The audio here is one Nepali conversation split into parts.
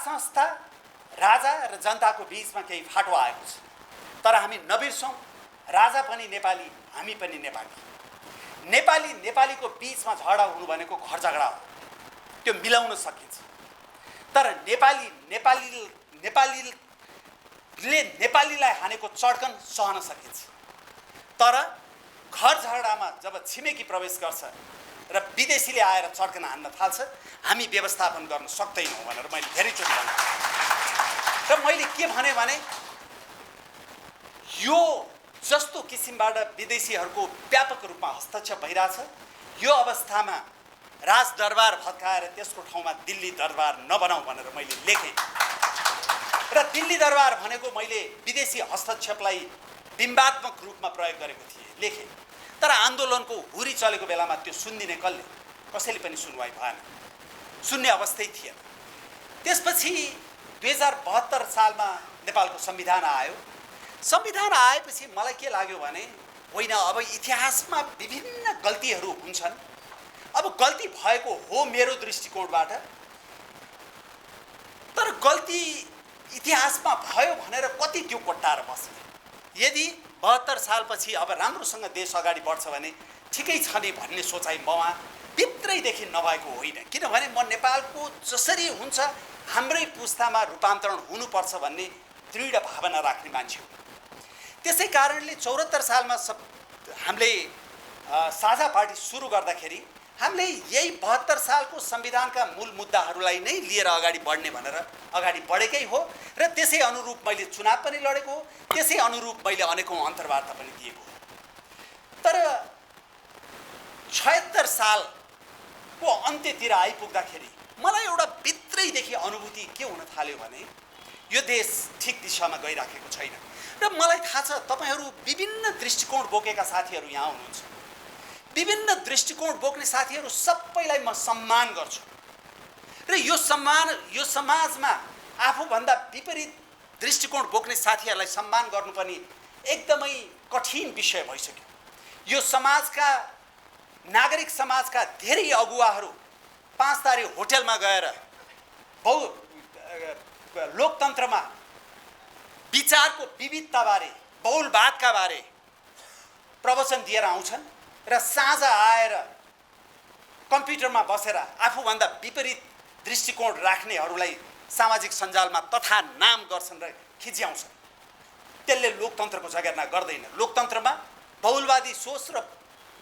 संस्था राजा र जनताको बीचमा केही फाटो आएको छ, तर हामी नबिर्सौँ राजा पनि नेपाली, हामी पनि नेपाली। नेपाली नेपालीको बीचमा झगडा हुनु भनेको घर झगडा हो, त्यो मिलाउन सकिन्छ। तर नेपालीले नेपालीलाई हानेको चड्कन सहन सकिन्छ, तर घर झगडामा जब छिमेकी प्रवेश गर्छ र विदेशीले आएर चड्कन हान्न थाल्छ, हामी व्यवस्थापन गर्न सक्दैनौँ भनेर मैले धेरैचोटि भने। र मैले के भने यो जस्तो किसिमबाट विदेशीहरूको व्यापक रूपमा हस्तक्षेप भइरहेछ, यो अवस्थामा राजदरबार भत्काएर त्यसको ठाउँमा दिल्ली दरबार नबनाऊ भनेर मैले लेखेँ। र दिल्ली दरबार भनेको मैले विदेशी हस्तक्षेपलाई बिम्बात्मक रूपमा प्रयोग गरेको थिएँ, लेखेँ। तर आन्दोलनको हुरी चलेको बेलामा त्यो सुनिदिने कसैले पनि सुनवाई भएन, सुन्ने अवस्थै थिएन। त्यसपछि 2072 सालमा नेपालको संविधान आयो। संविधान आएपछि मलाई के लाग्यो भने होइन, अब इतिहासमा विभिन्न गल्तीहरू हुन्छन्, अब गल्ती भएको हो मेरो दृष्टिकोणबाट, तर गल्ती इतिहासमा भयो भनेर कति त्यो कोट्टाएर बस्ने। यदि 72 सालपछि अब राम्रोसँग देश अगाडि बढ्छ भने ठिकै छ नि भन्ने सोचाइ ममा भित्रैदेखि नभएको होइन, किनभने म नेपालको जसरी हुन्छ हाम्रै पुस्तामा रूपान्तरण हुनुपर्छ भन्ने दृढ भावना राख्ने मान्छे हो। त्यसै कारणले 74 सालमा हामीले साझा पार्टी सुरु गर्दाखेरि हामीले यही 72 सालको संविधानका मूल मुद्दाहरूलाई नै लिएर अगाडि बढ्ने भनेर अगाडि बढेकै हो। र त्यसै अनुरूप मैले चुनाव पनि लडेको हो, त्यसै अनुरूप मैले अनेकौं अन्तर्वार्ता पनि दिएको हो। तर 76 सालको अन्त्यतिर आइपुग्दाखेरि मलाई एउटा भित्रैदेखि अनुभूति के हुन थाल्यो भने यो देश ठिक दिशामा गइराखेको छैन। र मलाई थाहा छ तपाईहरू विभिन्न दृष्टिकोण बोकेका साथीहरू यहाँ हुनुहुन्छ, विभिन्न दृष्टिकोण बोक्ने साथीहरू सबैलाई म सम्मान गर्छु। र यो समाजमा आफूभन्दा विपरीत दृष्टिकोण बोक्ने साथीहरूलाई सम्मान गर्नु पनि एकदमै कठिन विषय भइसक्यो। यो समाजका नागरिक समाजका धेरै अगुवाहरू 5 तारे होटलमा गएर लोकतन्त्रमा विचारको विविधताबारे, बहुलवादका बारे प्रवचन दिएर आउँछन् र साँझ आएर कम्प्युटरमा बसेर आफूभन्दा विपरीत दृष्टिकोण राख्नेहरूलाई सामाजिक सञ्जालमा तथा नाम गर्छन् र खिच्याउँछन्। त्यसले लोकतन्त्रको जगेर्ना गर्दैन। लोकतन्त्रमा बहुलवादी सोच र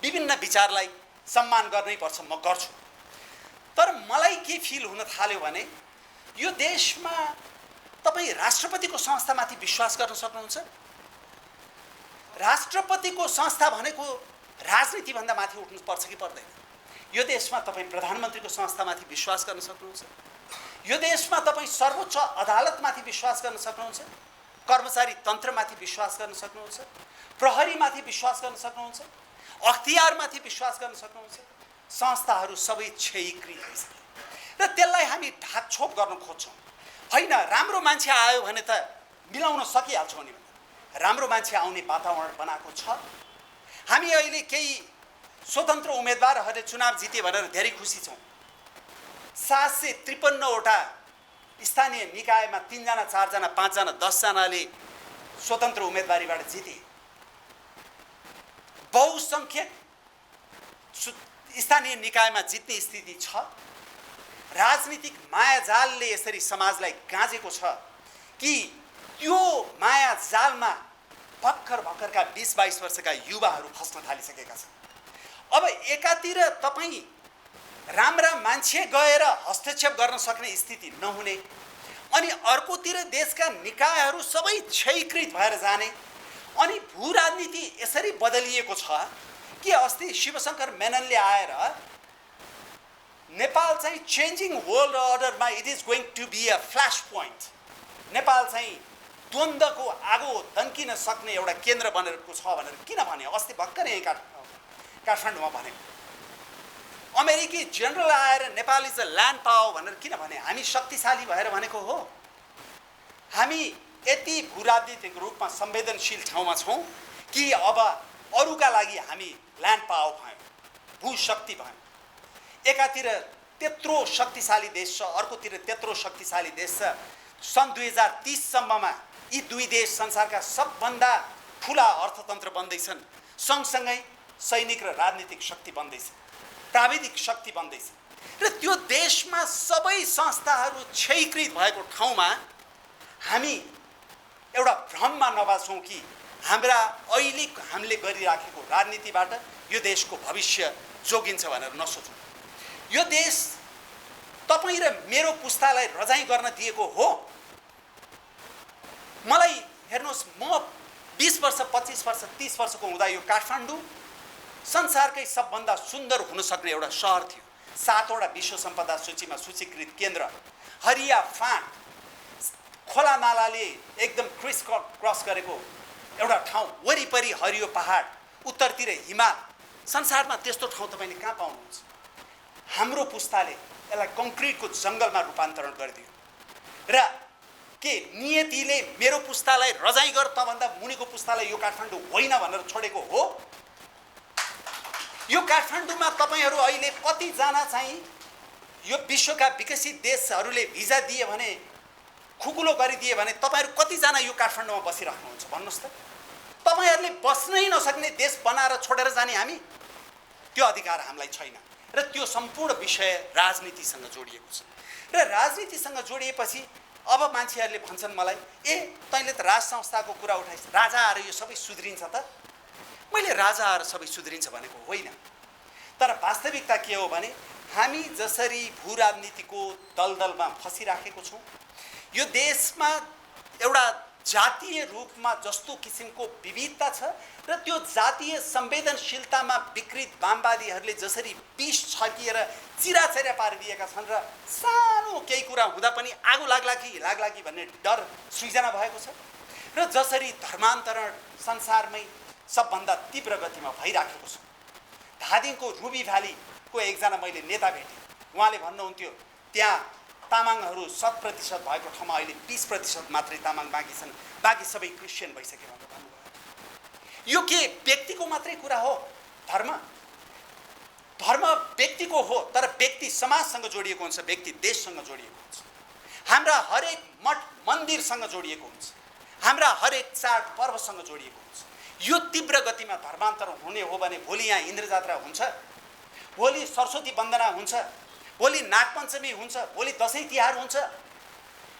विभिन्न विचारलाई सम्मान गर्नै पर्छ, म गर्छु। तर मलाई के फिल हुन थाल्यो भने यो देशमा तपाईँ राष्ट्रपतिको संस्थामाथि विश्वास गर्न सक्नुहुन्छ? राष्ट्रपतिको संस्था भनेको राजनीतिभन्दा माथि उठ्नुपर्छ कि पर्दैन? यो देशमा तपाईँ प्रधानमन्त्रीको संस्थामाथि विश्वास गर्न सक्नुहुन्छ? यो देशमा तपाईँ सर्वोच्च अदालतमाथि विश्वास गर्न सक्नुहुन्छ? कर्मचारी तन्त्रमाथि विश्वास गर्न सक्नुहुन्छ? प्रहरीमाथि विश्वास गर्न सक्नुहुन्छ? अख्तियारमाथि विश्वास गर्न सक्नुहुन्छ? संस्थाहरू सबै क्षयीकृत भइसके र त्यसलाई हामी ढाकछोप गर्न खोज्छौँ। होइन, राम्रो मान्छे आयो भने त मिलाउन सकिहाल्छौँ नि। राम्रो मान्छे आउने वातावरण बनाएको छ। हामी अहिले केही स्वतन्त्र उम्मेदवारहरूले चुनाव जिते भनेर धेरै खुसी छौँ। 753 वटा स्थानीय निकायमा 3 जना 4 जना 5 जना 10 जनाले स्वतन्त्र उम्मेदवारीबाट जिते। बहुसंख्यक स्थानीय निकायमा जित्ने स्थिति छ। राजनीतिक मायाजालले यसरी समाजलाई गाँजेको छ कि त्यो मायाजालमा भर्खरका 20-22 वर्षका युवाहरू फस्न थालिसकेका छन्। अब एकातिर तपाईँ राम्रा मान्छे गएर हस्तक्षेप गर्न सक्ने स्थिति नहुने, अनि अर्कोतिर देशका निकायहरू सबै क्षयीकृत भएर जाने, अनि भू राजनीति यसरी बदलिएको छ कि अस्ति शिवशंकर मेननले आएर नेपाल चाहिँ चेन्जिङ वर्ल्ड अर्डरमा it is going to be a flash point, Nepal चाहिँ द्वन्द्वको आगो तन्किन सक्ने एउटा केन्द्र बनेको छ भनेर किन भने? अस्ति भर्खरै काठमाडौँमा भनेको। अमेरिकी जनरल आएर Nepal is a land power भनेर किन भने? हामी शक्तिशाली भएर भनेको हो। हामी यति भू राजनीतिक रूपमा संवेदनशील ठाउँमा छौँ कि अब अरूका लागि हामी ल्यान्ड पावर भयौँ, भू शक्ति भयौँ। एकातिर त्यत्रो शक्तिशाली देश छ, अर्कोतिर त्यत्रो शक्तिशाली देश छ। सन् 2030 सम्ममा यी दुई देश संसारका सबभन्दा ठुला अर्थतन्त्र बन्दैछन्। सँगसँगै सैनिक र राजनीतिक शक्ति बन्दैछ, प्राविधिक शक्ति बन्दैछ। र त्यो देशमा सबै संस्थाहरू क्षयीकृत भएको ठाउँमा हामी एउटा भ्रममा नबाँचौँ कि हामीले गरिराखेको राजनीतिबाट यो देशको भविष्य जोगिन्छ भनेर नसोचौँ। यो देश तपाईँ र मेरो पुस्तालाई रजाई गर्न दिएको हो। मलाई हेर्नुहोस्, म 20 वर्ष 25 वर्ष 30 वर्षको हुँदा यो काठमाडौँ संसारकै सबभन्दा सुन्दर हुन सक्ने एउटा सहर थियो। 7वटा विश्व सम्पदा सूचीमा सूचीकृत केन्द्र, हरिया फाँट, खोला नालाले एकदम क्रिस क्रस गरेको एउटा ठाउँ, वरिपरि हरियो पहाड, उत्तरतिर हिमाल। संसारमा त्यस्तो ठाउँ तपाईँले कहाँ पाउनुहुन्छ? हाम्रो पुस्ताले यसलाई कङ्क्रिटको जङ्गलमा रूपान्तरण गरिदियो र के नियतिले मेरो पुस्तालाई रजाई गर, तँभन्दा मुनिको पुस्तालाई यो काठमाडौँ होइन भनेर छोडेको हो? यो काठमाडौँमा तपाईँहरू अहिले कतिजना चाहिँ यो विश्वका विकसित देशहरूले भिजा दिए भने, खुकुलो गरिदिए भने तपाईँहरू कतिजना यो काठमाडौँमा बसिराख्नुहुन्छ भन्नुहोस् त? तपाईँहरूले बस्नै नसक्ने देश बनाएर छोडेर जाने हामी? त्यो अधिकार हामीलाई छैन। र त्यो सम्पूर्ण विषय राजनीतिसँग जोडिएको छ। र राजनीतिसँग जोडिएपछि अब मान्छेहरूले भन्छन् मलाई, तैँले त राज संस्थाको कुरा उठाइस्, राजा आएर यो सबै सुध्रिन्छ त? मैले राजा आएर सबै सुध्रिन्छ भनेको होइन। तर वास्तविकता के हो भने हामी जसरी भू राजनीतिको दलदलमा फसिराखेको छौँ, यो देशमा एउटा जातीय रूपमा जस्तो किसिमको विविधता छ र त्यो जातीय संवेदनशीलतामा विकृत वामवादीहरूले जसरी विष छर्किएर चिराचेरा पारिदिएका छन् र सानो केही कुरा हुँदा पनि आगो लाग्ला कि भन्ने डर सृजना भएको छ, र जसरी धर्मान्तरण संसारमै सबभन्दा तीव्र गतिमा भइराखेको छ। धादिङको रुबी भ्यालीको एकजना मैले नेता भेटेँ, उहाँले भन्नुहुन्थ्यो त्यहाँ तामाङहरू 100% भएको ठाउँमा अहिले 20% मात्रै तामाङ बाँकी छन्, बाँकी सबै क्रिस्चियन भइसके भनेर भन्नुभयो। यो के व्यक्तिको मात्रै कुरा हो? धर्म व्यक्तिको हो, तर व्यक्ति समाजसँग जोडिएको हुन्छ, व्यक्ति देशसँग जोडिएको हुन्छ, हाम्रा हरेक मठ मन्दिरसँग जोडिएको हुन्छ, हाम्रा हरेक चाड पर्वसँग जोडिएको हुन्छ। यो तीव्र गतिमा धर्मान्तरण हुने हो भने भोलि यहाँ इन्द्र जात्रा हुन्छ, भोलि सरस्वती वन्दना हुन्छ, भोलि नागपञ्चमी हुन्छ, भोलि दसैँ तिहार हुन्छ,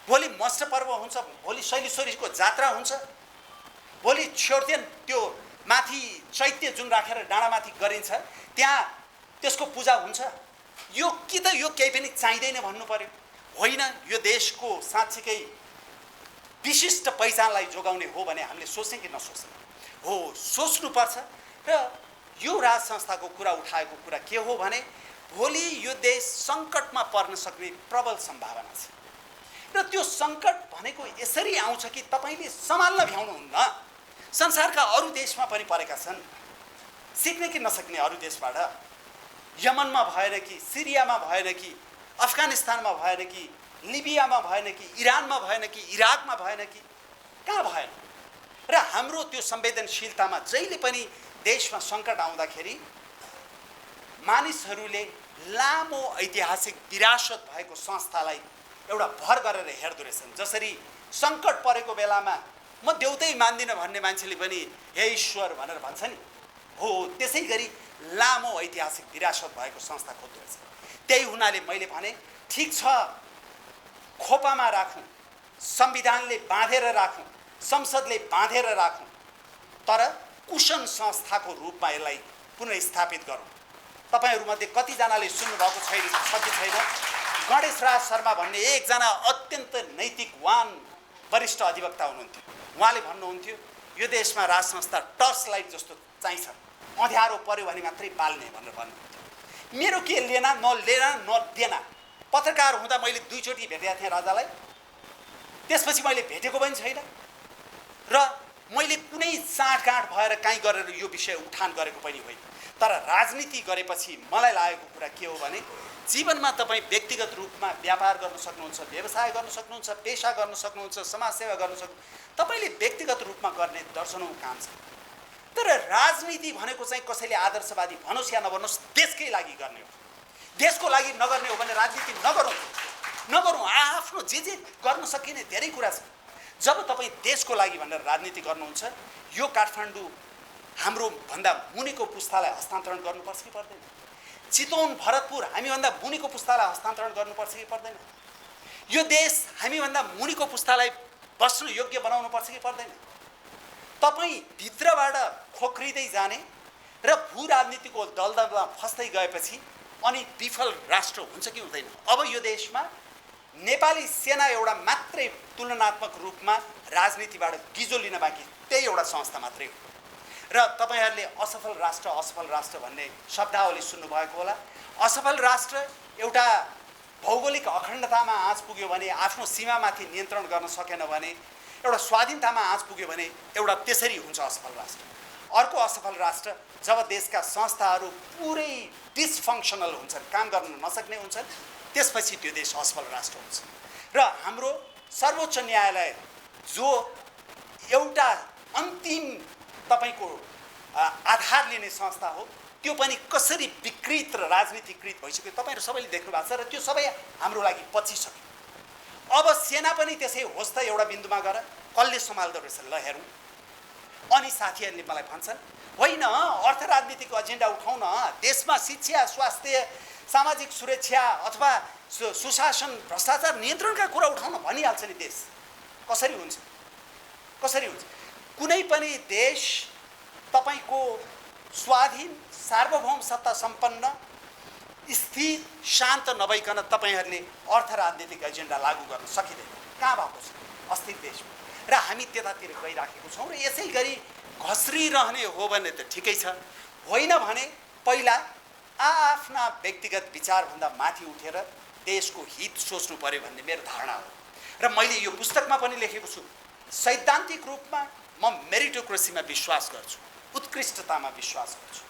भोलि मष्ट पर्व हुन्छ, भोलि शैलेश्वरीको जात्रा हुन्छ, भोलि छ्योर्तेन त्यो माथि चैत्य जुन राखेर डाँडामाथि गरिन्छ त्यहाँ त्यसको पूजा हुन्छ। यो कि त यो केही पनि चाहिँदैन भन्नु पर्यो? होइन, यो देशको साँच्चीकै विशिष्ट पहिचानलाई जोगाउने हो भने हामीले सोच्ने कि नसोच्ने हो? सोच्नुपर्छ। र यो राज संस्थाको कुरा उठाएको कुरा के हो भने भोलि यो देश सङ्कटमा पर्न सक्ने प्रबल सम्भावना छ। र त्यो सङ्कट भनेको यसरी आउँछ कि तपाईँले सम्हाल्न भ्याउनुहुन्न। संसारका अरू देशमा पनि परेका छन्, सिक्ने कि नसक्ने अरू देशबाट। यमनमा भएन कि, सिरियामा भएन कि, अफगानिस्तानमा भएन कि, लिबियामा भएन कि, इरानमा भएन कि, इराकमा भएन कि, कहाँ भएन? र हाम्रो त्यो संवेदनशीलतामा जहिले पनि देशमा सङ्कट आउँदाखेरि मानिसहरूले लामो ऐतिहासिक विरासत भएको संस्थालाई एउटा भर गरेर हेर्दो रहेछन्। जसरी सङ्कट परेको बेलामा म देउतै मान्दिनँ भन्ने मान्छेले पनि हे ईश्वर भनेर भन्छ नि, हो त्यसै गरी लामो ऐतिहासिक विरासत भएको संस्था खोज्दो रहेछ। त्यही हुनाले मैले भने ठिक छ, खोपामा राखौँ, संविधानले बाँधेर राखौँ, संसदले बाँधेर राखौँ, तर कुशन संस्थाको रूपमा यसलाई पुनर्स्थापित गरौँ। तपाईँहरूमध्ये कतिजनाले सुन्नुभएको छैन, गणेश राज शर्मा भन्ने एकजना अत्यन्त नैतिकवान वरिष्ठ अधिवक्ता हुनुहुन्थ्यो। उहाँले भन्नुहुन्थ्यो यो देशमा राज संस्था टर्च लाइट जस्तो चाहिन्छ, अँध्यारो पर्यो भने मात्रै बाल्ने भनेर भन्नुहुन्थ्यो। मेरो के लेना नदेना? पत्रकार हुँदा मैले 2 चोटि भेटेका थिएँ राजालाई, त्यसपछि मैले भेटेको पनि छैन र मैले कुनै साँठगाँठ भएर काहीँ गरेर यो विषय उठान गरेको पनि होइन। तर राजनीति गरेपछि मलाई लागेको कुरा के हो भने जीवनमा तपाईँ व्यक्तिगत रूपमा व्यापार गर्न सक्नुहुन्छ, व्यवसाय गर्न सक्नुहुन्छ, पेसा गर्न सक्नुहुन्छ, समाजसेवा गर्न सक्नुहुन्छ, तपाईँले व्यक्तिगत रूपमा गर्ने दर्शनौँ काम छ। तर राजनीति भनेको चाहिँ कसैले आदर्शवादी भनोस् या नभनोस् देशकै लागि गर्ने हो। देशको लागि नगर्ने हो भने राजनीति नगरौँ। आफ्नो जे गर्न सकिने धेरै कुरा छ। जब तपाईँ देशको लागि भनेर राजनीति गर्नुहुन्छ, यो काठमाडौँ हाम्रो भन्दा मुनिको पुस्तालाई हस्तान्तरण गर्नुपर्छ कि पर्दैन? चितवन भरतपुर हामीभन्दा मुनिको पुस्तालाई हस्तान्तरण गर्नुपर्छ कि पर्दैन? यो देश हामीभन्दा मुनिको पुस्तालाई बस्न योग्य बनाउनुपर्छ कि पर्दैन? तपाईँ भित्रबाट खोक्रिँदै जाने र भू राजनीतिको दलदलमा फस्दै गएपछि अनि विफल राष्ट्र हुन्छ कि हुँदैन? अब यो देशमा नेपाली सेना एउटा मात्रै तुलनात्मक रूपमा राजनीतिबाट गिजो लिन बाँकी त्यही एउटा संस्था मात्रै हो। र तपाईहरूले असफल राष्ट्र भन्ने शब्दावली सुन्नुभएको होला। असफल राष्ट्र एउटा भौगोलिक अखण्डतामा आँच पुग्यो भने, आफ्नो सीमामाथि नियन्त्रण गर्न सकेन भने, एउटा स्वाधीनतामा आँच पुग्यो भने एउटा त्यसरी हुन्छ असफल राष्ट्र। अर्को असफल राष्ट्र जब देशका संस्थाहरू पुरै डिसफङ्सनल हुन्छन्, काम गर्न नसक्ने हुन्छन्, त्यसपछि त्यो देश असफल राष्ट्र हुन्छ। र हाम्रो सर्वोच्च न्यायालय जो एउटा अन्तिम तपाईको आधार लिने संस्था हो, त्यो पनि कसरी विकृत र राजनीतिकृत भइसक्यो तपाईहरु सबैले देख्नु भएको छ र त्यो सबै हाम्रो लागि पचिसक्यो। अब सेना पनि त्यसै होस् त एउटा बिन्दुमा गएर कसले सम्हाल्दो रहेछ ल हेरौँ। अनि साथीहरूले मलाई भन्छन् होइन अर्थ राजनीतिको एजेन्डा उठाउन, देशमा शिक्षा, स्वास्थ्य, सामाजिक सुरक्षा अथवा सुशासन, भ्रष्टाचार नियन्त्रणका कुरा उठाउन भनिहाल्छ नि देश। कसरी हुन्छ? कुनै पनि देश तपाईको स्वाधीन सार्वभौम सत्ता सम्पन्न स्थिर शान्त नभइकन तपाईहरुले अर्थ राजनीतिक एजेन्डा लागू गर्न सकिदैन। कहाँ भएको छ? अस्थिर देशमा। र हामी त्यतातिर गइराखेको छौँ र यसै गरी घस्रिरहने हो भने त ठिकै छ, होइन भने पहिला आफ्ना व्यक्तिगत विचारभन्दा माथि उठेर देशको हित सोच्नु पर्यो भन्ने मेरो धारणा हो। र मैले यो पुस्तकमा पनि लेखेको छु, सैद्धान्तिक रूपमा म मेरिटोक्रेसीमा विश्वास गर्छु, उत्कृष्टतामा विश्वास गर्छु।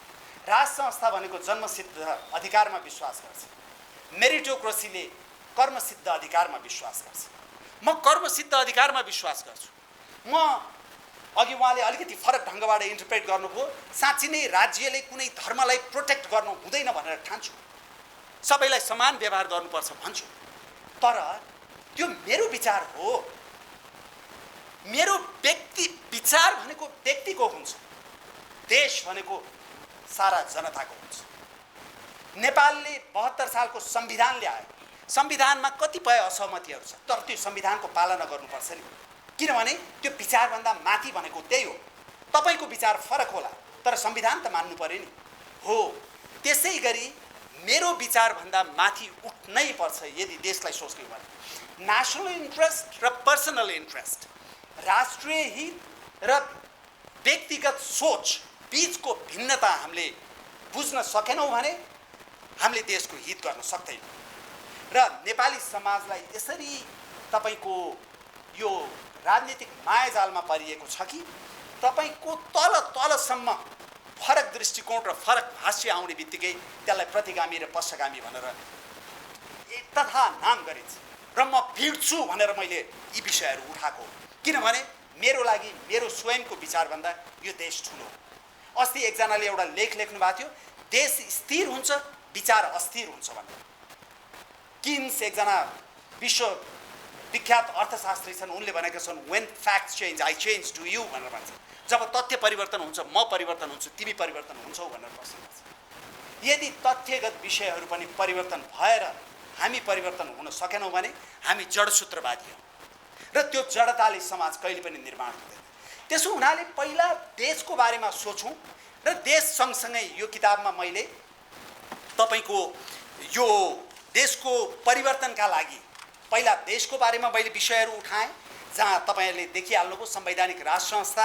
राज संस्था भनेको जन्मसिद्ध अधिकारमा विश्वास गर्छ, मेरिटोक्रेसीले कर्मसिद्ध अधिकारमा विश्वास गर्छ। म कर्मसिद्ध अधिकारमा विश्वास गर्छु। म अघि उहाँले अलिकति फरक ढङ्गबाट इन्टरप्रेट गर्नुभयो, साँच्चै नै राज्यले कुनै धर्मलाई प्रोटेक्ट गर्नु हुँदैन भनेर ठान्छु, सबैलाई समान व्यवहार गर्नुपर्छ भन्छु। तर त्यो मेरो विचार हो। मेरो व्यक्ति विचार भनेको व्यक्तिको हुन्छ, देश भनेको सारा जनताको हुन्छ। नेपालले 72 सालको संविधान ल्यायो, संविधानमा कतिपय असहमतिहरू छ, तर त्यो संविधानको पालना गर्नुपर्छ नि, किनभने त्यो विचारभन्दा माथि भनेको त्यही हो। तपाईको विचार फरक होला तर संविधान त मान्नु पर्यो नि। हो, त्यसै गरी मेरो विचारभन्दा माथि उठ्नै पर्छ यदि देशलाई सोच्ने हो भने। नेसनल इन्ट्रेस्ट र पर्सनल इन्ट्रेस्ट, राष्ट्रिय हित र व्यक्तिगत सोच बीचको भिन्नता हामीले बुझ्न सकेनौँ भने हामीले देशको हित गर्न सक्दैनौँ। र नेपाली समाजलाई यसरी तपाईको यो राजनीतिक मायाजालमा परिएको छ कि तपाईको तलसम्म फरक दृष्टिकोण र फरक भाष्य आउने बित्तिकै त्यसलाई प्रतिगामी र पश्चगामी भनेर तथा नाम गरिन्छ। र म भिड्छु भनेर मैले यी विषयहरू उठाएको, किनभने मेरो लागि मेरो स्वयंको विचारभन्दा यो देश ठुलो हो। अस्ति एकजनाले एउटा लेख लेख्नु भएको थियो, देश स्थिर हुन्छ विचार अस्थिर हुन्छ भनेर। किन्स एकजना विश्व विख्यात अर्थशास्त्री छन्, उनले भनेका छन् when facts change I change to you भनेर भन्छ। जब तथ्य परिवर्तन हुन्छ म परिवर्तन हुन्छु, तिमी परिवर्तन हुन्छौ भनेर प्रश्न गर्छ। यदि तथ्यगत विषयहरू पनि परिवर्तन भएर हामी परिवर्तन हुन सकेनौँ भने हामी जडसूत्रवादी हौँ र त्यो जडताले समाज कहिले पनि निर्माण हुँदैन। त्यसो हुनाले पहिला देशको बारेमा सोचौँ र देश सँगसँगै यो किताबमा मैले तपाईको यो देशको परिवर्तनका लागि पहिला देशको बारेमा मैले विषयहरू उठाएँ, जहाँ तपाईहरूले देखिहाल्नुभयो संवैधानिक राष्ट्र संस्था,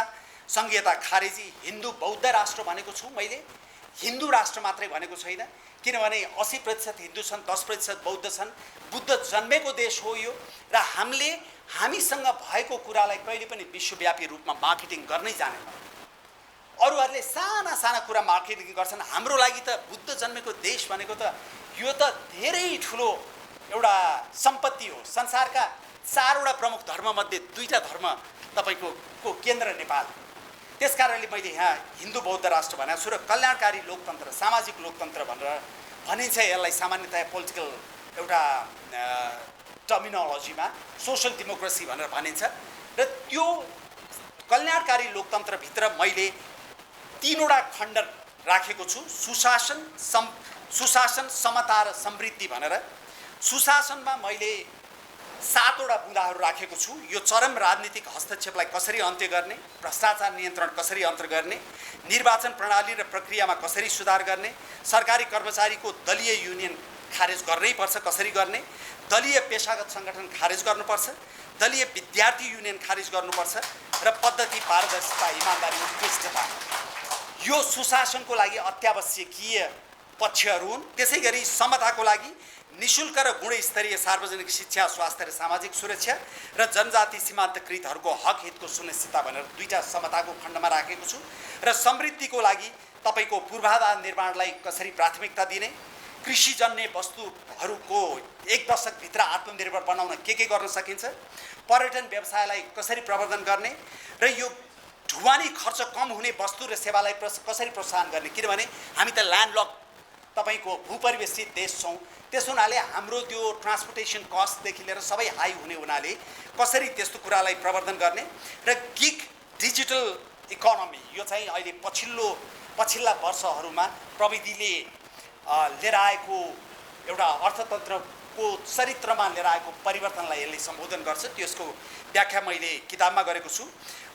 संघीयता खारेजी, हिन्दू बौद्ध राष्ट्र भनेको छु मैले। हिन्दू राष्ट्र मात्रै भनेको छैन, किनभने 80% हिन्दू छन्, 10% बौद्ध छन्। बुद्ध जन्मेको देश हो यो, र हामीसँग भएको कुरालाई कहिले पनि विश्वव्यापी रूपमा मार्केटिङ गर्नै जानेन। अरूहरूले साना साना कुरा मार्केटिङ गर्छन्, हाम्रो लागि त बुद्ध जन्मेको देश भनेको त यो त धेरै ठुलो एउटा सम्पत्ति हो। संसारका 4वटा प्रमुख धर्ममध्ये 2टा धर्म तपाईको केन्द्र नेपाल। त्यसकारणले मैले यहाँ हिन्दू बौद्ध राष्ट्र भनेको छु र कल्याणकारी लोकतन्त्र, सामाजिक लोकतन्त्र भनेर भनिन्छ यसलाई सामान्यतया पोलिटिकल एउटा टर्मिनोलोजीमा सोसल डेमोक्रेसी भनेर भनिन्छ र त्यो कल्याणकारी लोकतन्त्रभित्र मैले तीनवटा खण्ड राखेको छु सुशासन समता र समृद्धि भनेर। सुशासनमा मैले 7वटा बुँदाहरू राखेको छु। यो चरम राजनीतिक हस्तक्षेपलाई कसरी अन्त्य गर्ने, भ्रष्टाचार नियन्त्रण कसरी अन्त्य गर्ने, निर्वाचन प्रणाली र प्रक्रियामा कसरी सुधार गर्ने, सरकारी कर्मचारीको दलीय युनियन खारेज गर्नै पर्छ कसरी गर्ने, दलीय पेशागत सङ्गठन खारेज गर्नुपर्छ, दलीय विद्यार्थी युनियन खारेज गर्नुपर्छ र पद्धति पारदर्शिता इमानदारी उत्कृष्टता यो सुशासनको लागि अत्यावश्यकीय पक्षहरू हुन्। त्यसै गरी समताको लागि निशुल्क र गुणस्तरीय सार्वजनिक शिक्षा, स्वास्थ्य र सामाजिक सुरक्षा र जनजाति सीमान्तकृतहरूको हक हितको सुनिश्चितता भनेर 2टा समताको खण्डमा राखेको छु। र समृद्धिको लागि तपाईको पूर्वाधार निर्माणलाई कसरी प्राथमिकता दिने, कृषिजन्य वस्तुहरूको 1 दशकभित्र आत्मनिर्भर बनाउन के गर्न सकिन्छ, पर्यटन व्यवसायलाई कसरी प्रवर्धन गर्ने र यो ढुवानी खर्च कम हुने वस्तु र सेवालाई कसरी प्रोत्साहन गर्ने। किनभने हामी त ल्यान्डलक तपाईको भूपरिवेशित देश छौँ। त्यस हुनाले हाम्रो त्यो ट्रान्सपोर्टेसन कस्टदेखि लिएर सबै हाई हुने हुनाले कसरी त्यस्तो कुरालाई प्रवर्धन गर्ने र गिग डिजिटल इकोनोमी यो चाहिँ अहिले पछिल्ला वर्षहरूमा प्रविधिले लिएर आएको एउटा अर्थतन्त्रको चरित्रमा लिएर आएको परिवर्तनलाई यसले सम्बोधन गर्छ। त्यसको व्याख्या मैले किताबमा गरेको छु।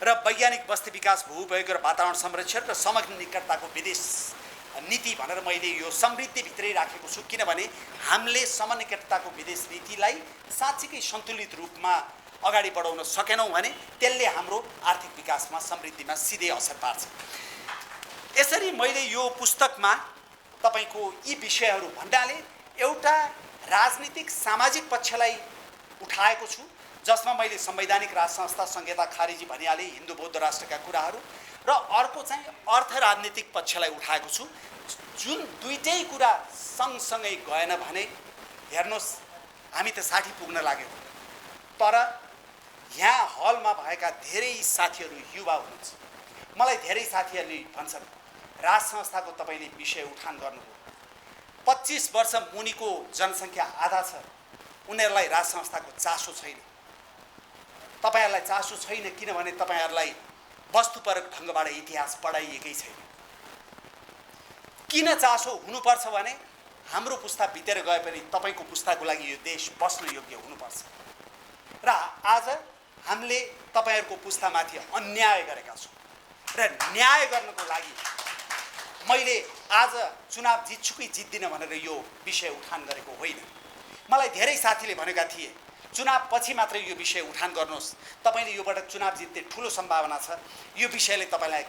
र वैज्ञानिक बस्ती विकास, भूउपयोग र वातावरण संरक्षण र समग्र निकटताको विदेश नीति भनेर मैले यो समृद्धिभित्रै राखेको छु। किनभने हामीले समनिकटताको विदेश नीतिलाई साँच्चीकै सन्तुलित रूपमा अगाडि बढाउन सकेनौँ भने त्यसले हाम्रो आर्थिक विकासमा समृद्धिमा सिधै असर पार्छ। यसरी मैले यो पुस्तकमा तपाईको यी विषयहरू भन्नाले एउटा राजनीतिक सामाजिक पक्षलाई उठाएको छु, जसमा मैले संवैधानिक राज संस्था संहिता खारेजी भनिहाले, हिन्दू बौद्ध राष्ट्रका कुराहरू र अर्को चाहिँ अर्थ राजनीतिक पक्षलाई उठाएको छु। जुन दुईटै कुरा सँगसँगै गएन भने हेर्नुहोस् हामी त 60 पुग्न लाग्यो, तर यहाँ हलमा भएका धेरै साथीहरू युवा हुनुहुन्छ। मलाई धेरै साथीहरूले भन्छन् राज संस्थाको तपाईले विषय उठान गर्नुभयो, 25 वर्ष मुनिको जनसङ्ख्या आधा छ, उनीहरूलाई राज संस्थाको चासो छैन। तपाईहरुलाई चासो छैन किनभने तपाईहरुलाई वस्तुपरक ढङ्गबाट इतिहास पढाइएकै छैन। किन चासो हुनुपर्छ भने हाम्रो पुस्ता बितेर गए पनि तपाईको पुस्ताको लागि यो देश बस्न योग्य हुनुपर्छ। र आज हामीले तपाईहरुको पुस्तामाथि अन्याय गरेका छौँ र न्याय गर्नको लागि मैले आज चुनाव जित्छु कि जित्दिनँ भनेर यो विषय उठान गरेको होइन। मलाई धेरै साथीले भनेका थिए चुनाव पछि मात्रै यो विषय उठान गर्नुहोस्, तपाईले योबाट चुनाव जित्ने ठुलो सम्भावना छ, यो विषयले तपाईलाई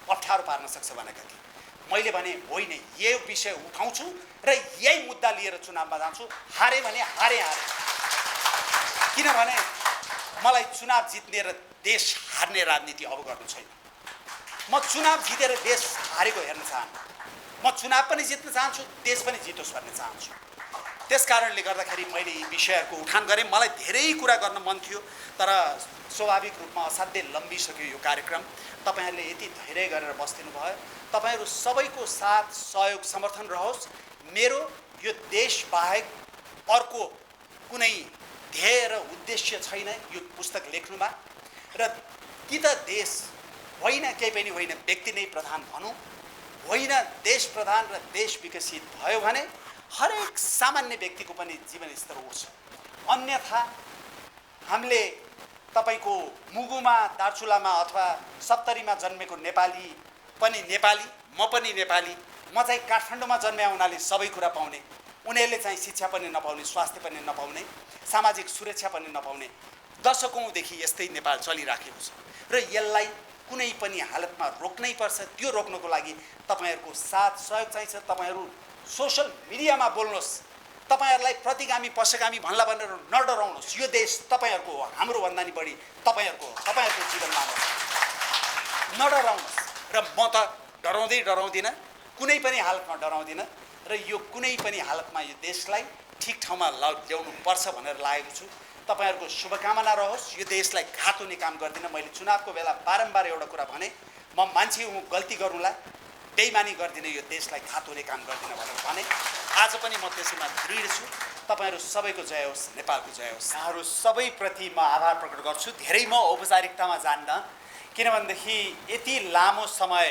अप्ठ्यारो पार्न सक्छ भनेका थिए। मैले भने होइन, यो विषय उठाउँछु र यही मुद्दा लिएर चुनावमा जान्छु, हारे भने हारे। किनभने मलाई चुनाव जित्ने र देश हार्ने राजनीति अब गर्नु छैन। म चुनाव जितेर देश हारेको हेर्न चाहन्छु, म चुनाव पनि जित्न चाहन्छु, देश पनि जितोस् भन्ने चाहन्छु। त्यसकारणले गर्दाखेरि मैले यी विषयहरूको उठान गरेँ। मलाई धेरै कुरा गर्न मन थियो, तर स्वाभाविक रूपमा असाध्यै लम्बिसक्यो यो कार्यक्रम। तपाईहरुले यति धैर्य गरेर बस्दिनु भयो। तपाईहरु सबैको साथ सहयोग समर्थन रहोस्। मेरो यो देश बाहेक अर्को कुनै ध्येय र उद्देश्य छैन यो पुस्तक लेख्नुमा। र कि त देश होइन, केही पनि होइन, व्यक्ति नै प्रधान भनौँ, होइन देश प्रधान र देश विकसित भयो भने हरेक सामान्य व्यक्तिको पनि जीवन स्तर उठ्छ। अन्यथा हामीले तपाईको मुगुमा, दार्चुलामा अथवा सप्तरीमा जन्मेको नेपाली पनि नेपाली, म पनि नेपाली, म चाहिँ काठमाडौँमा जन्मेका हुनाले सबै कुरा पाउने, उनीहरूले चाहिँ शिक्षा पनि नपाउने, स्वास्थ्य पनि नपाउने, सामाजिक सुरक्षा पनि नपाउने दशकौँदेखि यस्तै नेपाल चलिराखेको छ। र यसलाई कुनै पनि हालतमा रोक्नै पर्छ। त्यो रोक्नको लागि तपाईहरुको साथ सहयोग चाहिन्छ। तपाईहरु सोशल मिडियामा बोल्नुहोस्, तपाईहरुलाई प्रतिगामी पक्षगामी भन्ला भनेर नडराउनुहोस्। यो देश तपाईहरुको हो, हाम्रो भन्दा नि बढी तपाईहरुको हो। तपाईहरुको जीवनमा नडराउनुहोस्। र म त डराउँदिनँ, कुनै पनि हालतमा डराउँदिनँ। र यो कुनै पनि हालतमा यो देशलाई ठिक ठाउँमा ल्याउनु पर्छ भनेर लागेको छु। तपाईहरुको शुभकामना रहोस्। यो देशलाई घात हुने काम गर्दिनँ। मैले चुनावको बेला बारम्बार एउटा कुरा भने, म मान्छे हुँ, गल्ती गरौँला, बेइमानी गर्दिनँ, यो देशलाई खातोले काम गर्दिनँ भनेर भने। आज पनि म त्यसैमा दृढ छु। तपाईहरू सबैको जय होस्, नेपालको जय होस्। यहाँहरू सबैप्रति म आभार प्रकट गर्छु। धेरै म औपचारिकतामा जान्न, किनभनेदेखि यति लामो समय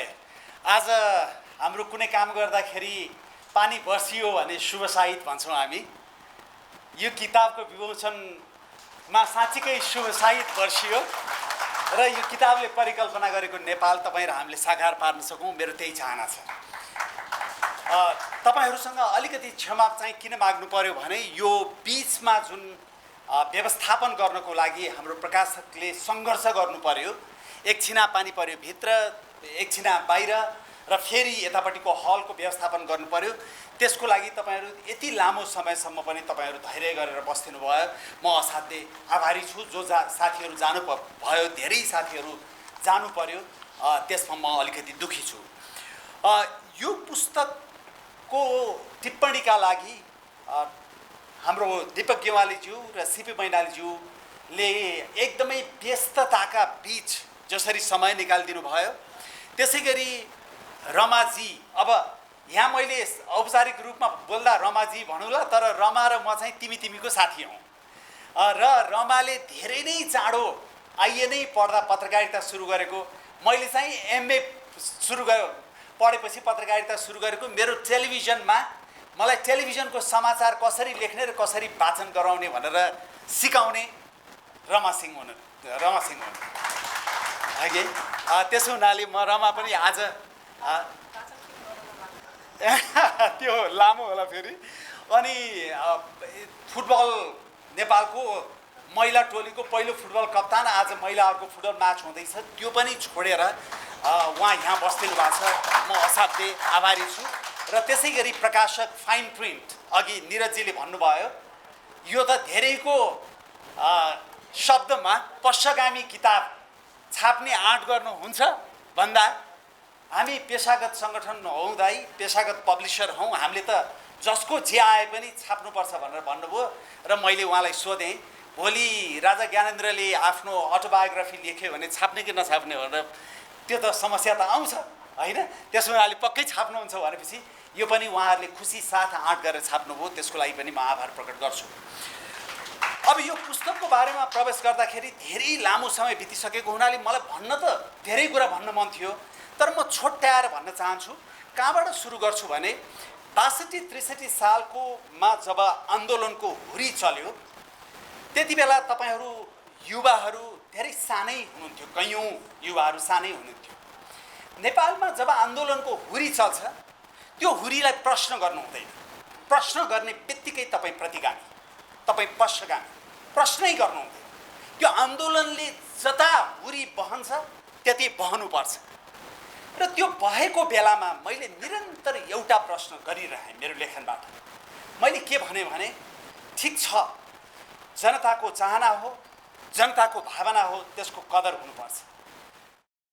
आज हाम्रो कुनै काम गर्दाखेरि पानी बर्सियो भने शुभ साहित भन्छौँ हामी। यो किताबको विमोचनमा साँच्चीकै शुभ साहित बर्सियो र यो किताबले परिकल्पना गरेको नेपाल तपाईँ र हामीले साकार पार्न सकौँ, मेरो त्यही चाहना छ। तपाईहरूसँग अलिकति क्षमा चाहिँ किन माग्नु पर्यो भने यो बिचमा जुन व्यवस्थापन गर्नको लागि हाम्रो प्रकाशकले सङ्घर्ष गर्नु पर्यो। एक छिना पानी पर्यो भित्र, एक छिना बाहिर, र फेरि यतापट्टिको हलको व्यवस्थापन गर्नु पर्यो। त्यसको लागि तपाईहरू यति लामो समयसम्म पनि तपाईहरू धैर्य गरेर बस्दिनु भयो, म असाध्यै आभारी छु। जो साथीहरू जानु भयो, धेरै साथीहरू जानु पर्यो, त्यसमा म अलिकति दुखी छु। यो पुस्तकको टिप्पणीका लागि हाम्रो दीपक गेवालीज्यू र सिपी मैनालीज्यूले एकदमै व्यस्तताका बीच जसरी समय निकालिदिनु भयो, त्यसै गरी रमाजी, अब यहाँ मैले औपचारिक रूपमा बोल्दा रमाजी भनौँला, तर रमा र म चाहिँ तिमीको साथी हौँ। र रमाले धेरै नै चाँडो आइए नै पढ्दा पत्रकारिता सुरु गरेको, मैले चाहिँ एमए पढेपछि पत्रकारिता सुरु गरेको। मेरो टेलिभिजनमा मलाई टेलिभिजनको समाचार कसरी लेख्ने र कसरी वाचन गराउने भनेर सिकाउने रमा सिंह हुनु है। त्यसो हुनाले म रमा पनि आज त्यो लामो होला फेरि। अनि फुटबल नेपालको महिला टोलीको पहिलो फुटबल कप्तान, आज महिलाहरूको फुटबल म्याच हुँदैछ, त्यो पनि छोडेर उहाँ यहाँ बस्दिनु भएको छ। म असाध्यै आभारी छु। र त्यसै गरी प्रकाशक फाइन प्रिन्ट, अघि निरजजीले भन्नुभयो, यो त धेरैको शब्दमा पश्चगामी किताब छाप्ने आँट गर्नुहुन्छ भन्दा हामी पेशागत सङ्गठन हौँ दाइ, पेशागत पब्लिसर हौँ, हामीले त जसको जे आए पनि छाप्नुपर्छ भनेर भन्नुभयो। र मैले उहाँलाई सोधेँ, भोलि राजा ज्ञानेन्द्रले आफ्नो अटोबायोग्राफी लेख्यो भने छाप्ने कि नछाप्ने भनेर। त्यो त समस्या त आउँछ होइन, त्यसो उहाँले पक्कै छाप्नुहुन्छ भनेपछि यो पनि उहाँहरूले खुसी साथ आँट गरेर छाप्नुभयो, त्यसको लागि पनि म आभार प्रकट गर्छु। अब यो पुस्तकको बारेमा प्रवेश गर्दाखेरि धेरै लामो समय बितिसकेको हुनाले मलाई भन्न त धेरै कुरा भन्न मन थियो, तर म छोट्याएर भन्न चाहन्छु। कहाँबाट सुरु गर्छु भने 62-63 सालकोमा जब आन्दोलनको हुरी चल्यो, त्यति बेला तपाईहरू युवाहरू धेरै सानै हुनुहुन्थ्यो, कयौँ युवाहरू सानै हुनुहुन्थ्यो। नेपालमा जब आन्दोलनको हुरी चल्छ, त्यो हुरीलाई प्रश्न गर्नु हुँदैन। प्रश्न गर्ने बित्तिकै तपाईँ प्रतिगामी, तपाईँ पश्चगामी, प्रश्नै गर्नु हुँदैन। त्यो आन्दोलनले जता हुरी बहन्छ त्यति बहनुपर्छ। र त्यो भएको बेलामा मैले निरन्तर एउटा प्रश्न गरिरहेँ मेरो लेखनबाट। मैले के भने ठिक छ, जनताको चाहना हो, जनताको भावना हो, त्यसको कदर हुनुपर्छ।